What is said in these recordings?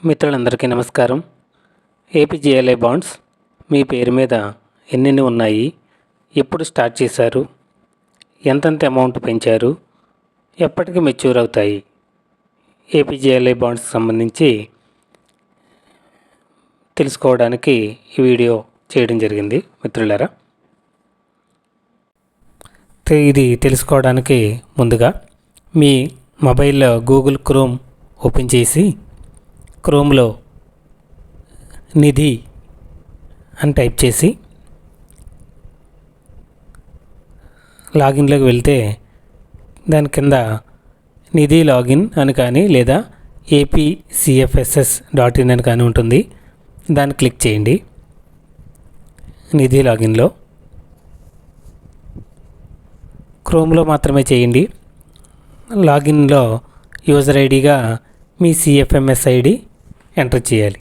మిత్రులందరికీ నమస్కారం. APGLI bonds మీ పేరు మీద ఎన్నెన్ని ఉన్నాయి, ఎప్పుడు స్టార్ట్ చేశారు, ఎంతెంత అమౌంట్ పెంచారు, ఎప్పటికి మెచ్యూర్ అవుతాయి, ఏపీజీఎల్ఐ బాండ్స్ సంబంధించి తెలుసుకోవడానికి ఈ వీడియో చేయడం జరిగింది. మిత్రులారా, ఇది తెలుసుకోవడానికి ముందుగా మీ మొబైల్లో గూగుల్ క్రోమ్ ఓపెన్ చేసి క్రోమ్లో నిధి అని టైప్ చేసి లాగిన్లోకి వెళ్తే దాని కింద నిధి లాగిన్ అని కానీ లేదా apcfss.in అని కానీ ఉంటుంది. దాన్ని క్లిక్ చేయండి. నిధి లాగిన్లో క్రోమ్లో మాత్రమే చేయండి. లాగిన్లో యూజర్ ఐడిగా మీ సిఎఫ్ఎంఎస్ ఐడి ఎంటర్ చేయాలి.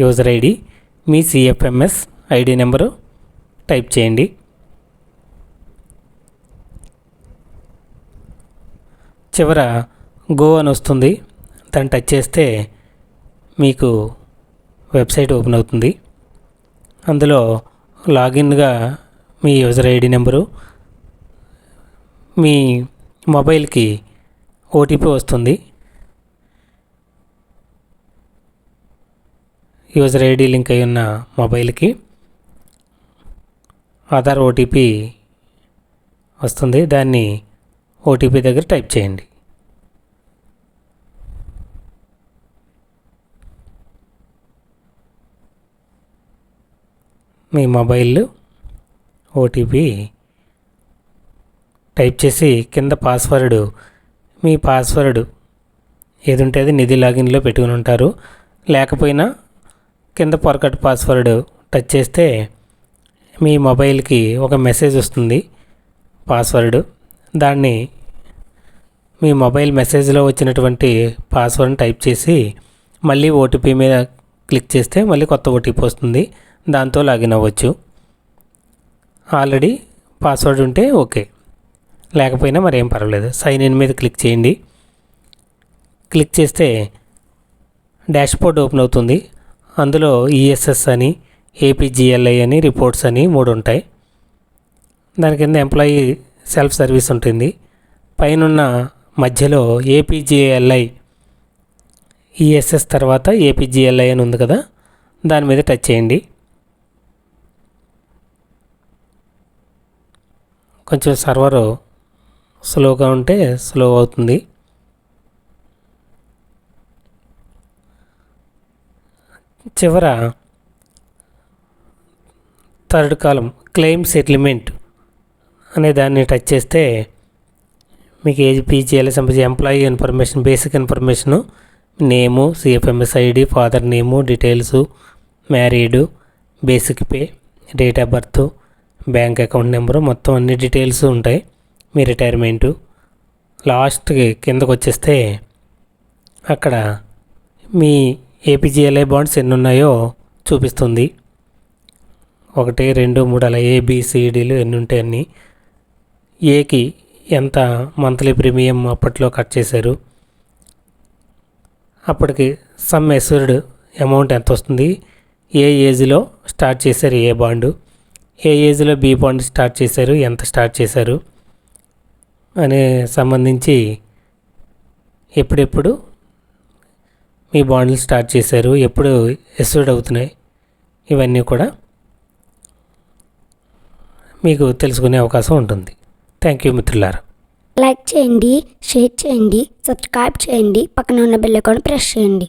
యూజర్ ఐడి, మీ సిఎఫ్ఎంఎస్ ఐడి నెంబరు టైప్ చేయండి. చివర గో అని వస్తుంది. దాన్ని టచ్ చేస్తే మీకు వెబ్సైట్ ఓపెన్ అవుతుంది. అందులో లాగిన్గా మీ యూజర్ ఐడి నెంబరు, మీ మొబైల్కి ఓటీపీ వస్తుంది. యూజర్ ఐడి లింక్ అయి ఉన్న మొబైల్కి ఆధార్ ఓటీపీ వస్తుంది. దాన్ని ఓటీపీ దగ్గర టైప్ చేయండి. మీ మొబైల్ ఓటీపీ టైప్ చేసి కింద పాస్వర్డ్, మీ పాస్వర్డ్ ఏది ఉంటే అది నిధి లాగిన్లో పెట్టుకుని ఉంటారు. లేకపోయినా కింద పొరకట్ పాస్వర్డ్ టచ్ చేస్తే మీ మొబైల్కి ఒక మెసేజ్ వస్తుంది పాస్వర్డ్. దాన్ని మీ మొబైల్ మెసేజ్లో వచ్చినటువంటి పాస్వర్డ్ని టైప్ చేసి మళ్ళీ ఓటీపీ మీద క్లిక్ చేస్తే మళ్ళీ కొత్త ఓటీపీ వస్తుంది. దాంతో లాగిన్ అవ్వచ్చు. ఆల్రెడీ పాస్వర్డ్ ఉంటే ఓకే, లేకపోయినా మరేం పర్వాలేదు. సైన్ ఇన్ మీద క్లిక్ చేయండి. క్లిక్ చేస్తే డాష్బోర్డ్ ఓపెన్ అవుతుంది. అందులో ఈఎస్ఎస్ అని, ఏపీజీఎల్ఐ అని, రిపోర్ట్స్ అని 3 ఉంటాయి. దాని కింద ఎంప్లాయీ సెల్ఫ్ సర్వీస్ ఉంటుంది. పైనున్న మధ్యలో ఏపీజీఎల్ఐ ఈఎస్ఎస్ తర్వాత ఏపీజీఎల్ఐ అని ఉంది కదా, దాని మీద టచ్ చేయండి. కొంచెం సర్వరు స్లోగా ఉంటే స్లో అవుతుంది. చివర థర్డ్ కాలం క్లెయిమ్ సెటిల్మెంట్ అనే దాన్ని టచ్ చేస్తే మీకు ఏపీజీఎల్ఐ సంబంధించి employee information, basic information, name, CFMS ID, father name, details, married, basic pay, date of birth, bank account number, మొత్తం అన్ని డీటెయిల్స్ ఉంటాయి. మీ రిటైర్మెంటు. లాస్ట్కి కిందకు వచ్చేస్తే అక్కడ మీ ఏపీజీఎల్ఐ బాండ్స్ ఎన్ని ఉన్నాయో చూపిస్తుంది. 1, 2, 3 అలా ఏబిసిడీలు ఎన్ని ఉంటాయి అన్నీ. ఏకి ఎంత మంత్లీ ప్రీమియం అప్పట్లో కట్ చేశారు, అప్పటికి సమ్ ఎస్యూర్డ్ అమౌంట్ ఎంత వస్తుంది, ఏ ఏజ్లో స్టార్ట్ చేశారు ఏ బాండు, ఏ ఏజ్లో బి బాండ్ స్టార్ట్ చేశారు, ఎంత స్టార్ట్ చేశారు అనే సంబంధించి ఎప్పుడెప్పుడు మీ బాండ్లు స్టార్ట్ చేశారు, ఎప్పుడు ఎస్యూర్డ్ అవుతున్నాయి, ఇవన్నీ కూడా మీకు తెలుసుకునే అవకాశం ఉంటుంది. థ్యాంక్ యూ మిత్రులారా. లైక్ చేయండి, షేర్ చేయండి, సబ్స్క్రైబ్ చేయండి, పక్కన ఉన్న బెల్ ఐకాన్ ప్రెస్ చేయండి.